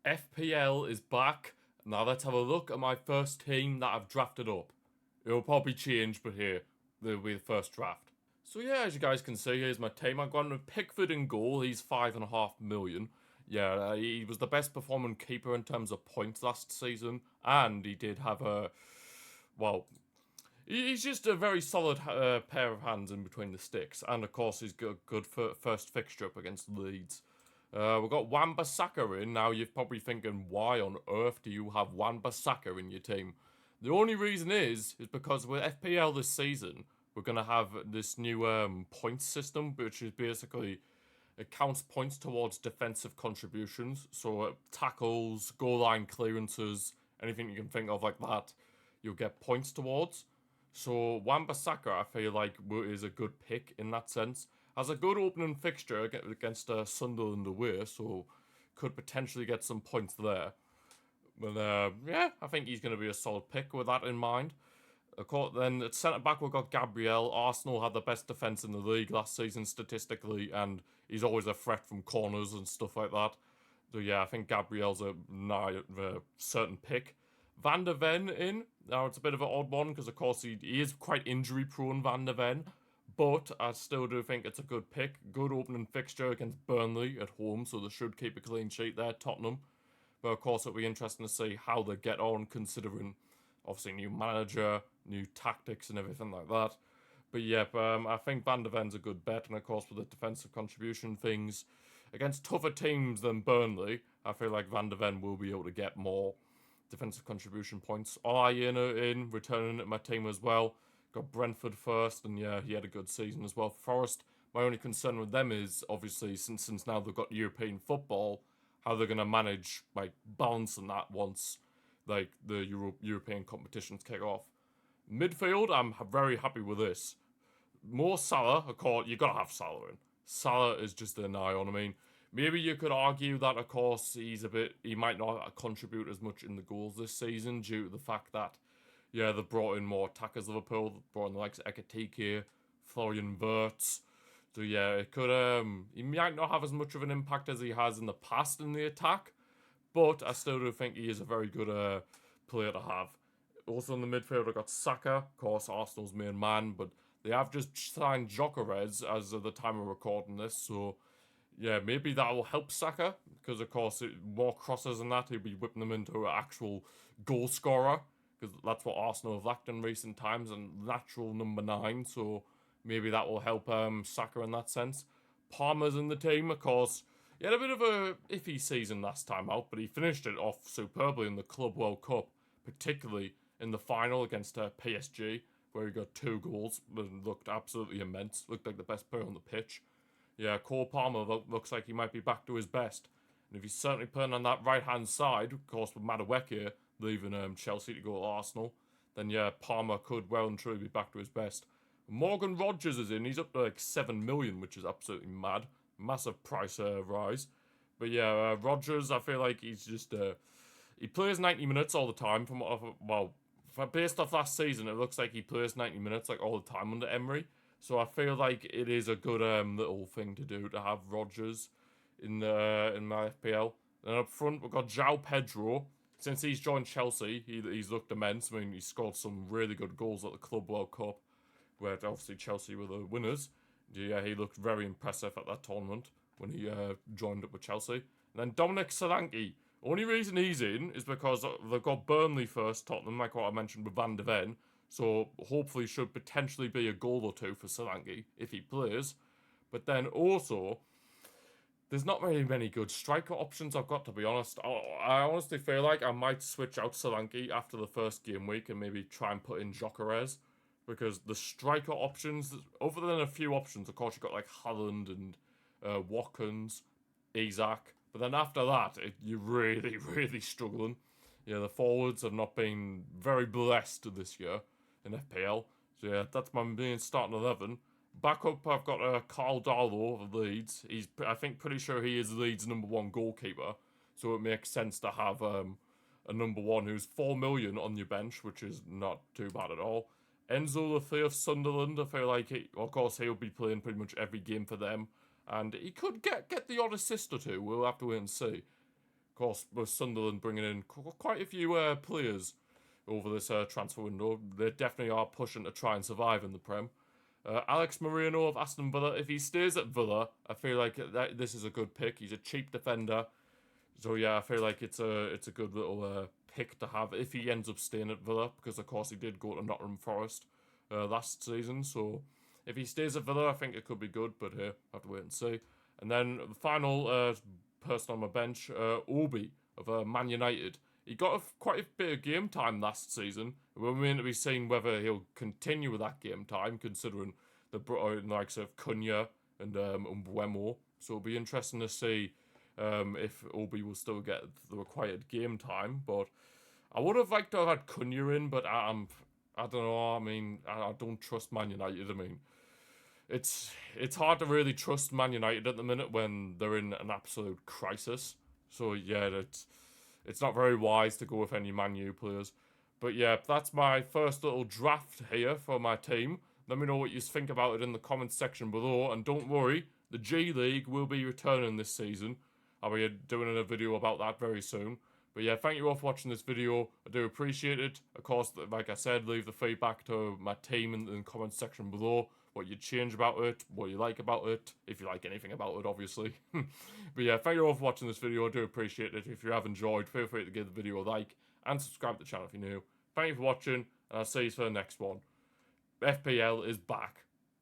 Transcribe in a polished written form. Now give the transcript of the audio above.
FPL is back. Now let's have a look at my first team that I've drafted up. It'll probably change, but here, there'll be the first draft. So yeah, as you guys can see, here's my team. I've gone with Pickford in goal. He's 5.5 million. Yeah, he was the best performing keeper in terms of points last season. And he did have well, he's just a very solid pair of hands in between the sticks. And of course, he's got good first fixture up against Leeds. We've got Wan-Bissaka in. Now, you're probably thinking, why on earth do you have Wan-Bissaka in your team? The only reason is because with FPL this season, we're going to have this new points system, which is basically, it counts points towards defensive contributions. So tackles, goal line clearances, anything you can think of like that, you'll get points towards. So Wan-Bissaka, I feel like, is a good pick in that sense. Has a good opening fixture against Sunderland away, so could potentially get some points there. But yeah, I think he's going to be a solid pick with that in mind. Of course, then at centre back we've got Gabriel. Arsenal had the best defence in the league last season statistically, and he's always a threat from corners and stuff like that. So yeah, I think Gabriel's a certain pick. Van der Ven in. Now it's a bit of an odd one because of course he is quite injury prone, Van der Ven. But I still do think it's a good pick. Good opening fixture against Burnley at home, so they should keep a clean sheet there, Tottenham. But of course, it'll be interesting to see how they get on, considering obviously new manager, new tactics, and everything like that. But yep, I think Van der Ven's a good bet, and of course, with the defensive contribution things against tougher teams than Burnley, I feel like Van der Ven will be able to get more defensive contribution points. Olayena in, returning at my team as well. Got Brentford first, and yeah, he had a good season as well for Forest. My only concern with them is, obviously, since now they've got European football, how they're going to manage, like, balancing that once, like, the European competitions kick off. Midfield, I'm very happy with this. More Salah, of course, you got to have Salah in. Salah is just an eye on. I mean, maybe you could argue that, of course, he might not contribute as much in the goals this season due to the fact that, yeah, they've brought in more attackers, Liverpool. They've brought in the likes of Ekitike, Florian Wirtz. So yeah, it could he might not have as much of an impact as he has in the past in the attack, but I still do think he is a very good player to have. Also in the midfield, I got Saka, of course, Arsenal's main man, but they have just signed Gyökeres as of the time of recording this, so yeah, maybe that will help Saka, because of course, more crosses than that, he'll be whipping them into an actual goal scorer, because that's what Arsenal have lacked in recent times, and natural number 9, so maybe that will help Saka in that sense. Palmer's in the team, of course. He had a bit of a iffy season last time out, but he finished it off superbly in the Club World Cup, particularly in the final against PSG, where he got 2 goals and looked absolutely immense. Looked like the best player on the pitch. Yeah, Cole Palmer looks like he might be back to his best. And if he's certainly playing on that right-hand side, of course, with Madueke leaving Chelsea to go to Arsenal, then yeah, Palmer could well and truly be back to his best. Morgan Rogers is in. He's up to like 7 million, which is absolutely mad. Massive price rise. But yeah, Rogers, I feel like he's just he plays 90 minutes all the time. From what based off last season, it looks like he plays 90 minutes like all the time under Emery. So I feel like it is a good little thing to do to have Rogers in my FPL. Then up front we've got João Pedro. Since he's joined Chelsea, he's looked immense. I mean, he scored some really good goals at the Club World Cup, where obviously Chelsea were the winners. Yeah, he looked very impressive at that tournament when he joined up with Chelsea. And then Dominic Solanke. Only reason he's in is because they've got Burnley first, Tottenham, like what I mentioned with Van der Ven. So hopefully should potentially be a goal or two for Solanke if he plays. But then also, there's not very many good striker options, I've got to be honest. I honestly feel like I might switch out Solanke after the first game week and maybe try and put in Gyökeres. Because the striker options, other than a few options, of course, you've got like Haaland and Watkins, Isak. But then after that, you're really, really struggling. Yeah, the forwards have not been very blessed this year in FPL. So yeah, that's my main starting 11. Back up, I've got Carl Darlow of Leeds. I think, pretty sure he is Leeds' #1 goalkeeper. So it makes sense to have a number 1 who's 4 million on your bench, which is not too bad at all. Enzo Lafay of Sunderland, I feel like, of course, he'll be playing pretty much every game for them. And he could get the odd assist or two. We'll have to wait and see. course, with Sunderland bringing in quite a few players over this transfer window, they definitely are pushing to try and survive in the Prem. Alex Moreno of Aston Villa, if he stays at Villa, I feel like this is a good pick. He's a cheap defender. So yeah, I feel like it's a good little pick to have if he ends up staying at Villa, because of course he did go to Nottingham Forest last season. So if he stays at Villa, I think it could be good, but I have to wait and see. And then the final person on my bench, Obi of Man United. He got quite a bit of game time last season. We're going to be seeing whether he'll continue with that game time, considering the likes of Cunha and Mbeumo. So it'll be interesting to see if Obi will still get the required game time. But I would have liked to have had Cunha in, but I don't know. I mean, I don't trust Man United. I mean, it's hard to really trust Man United at the minute when they're in an absolute crisis. So yeah, it's not very wise to go with any Man U players. But yeah, that's my first little draft here for my team. Let me know what you think about it in the comments section below. And don't worry, the G League will be returning this season. I'll be doing a video about that very soon. But yeah, thank you all for watching this video. I do appreciate it. Of course, like I said, leave the feedback to my team in the comments section below. What you change about it, what you like about it, if you like anything about it, obviously. But yeah, thank you all for watching this video. I do appreciate it. If you have enjoyed, feel free to give the video a like and subscribe to the channel if you're new. Thank you for watching, and I'll see you for the next one. FPL is back.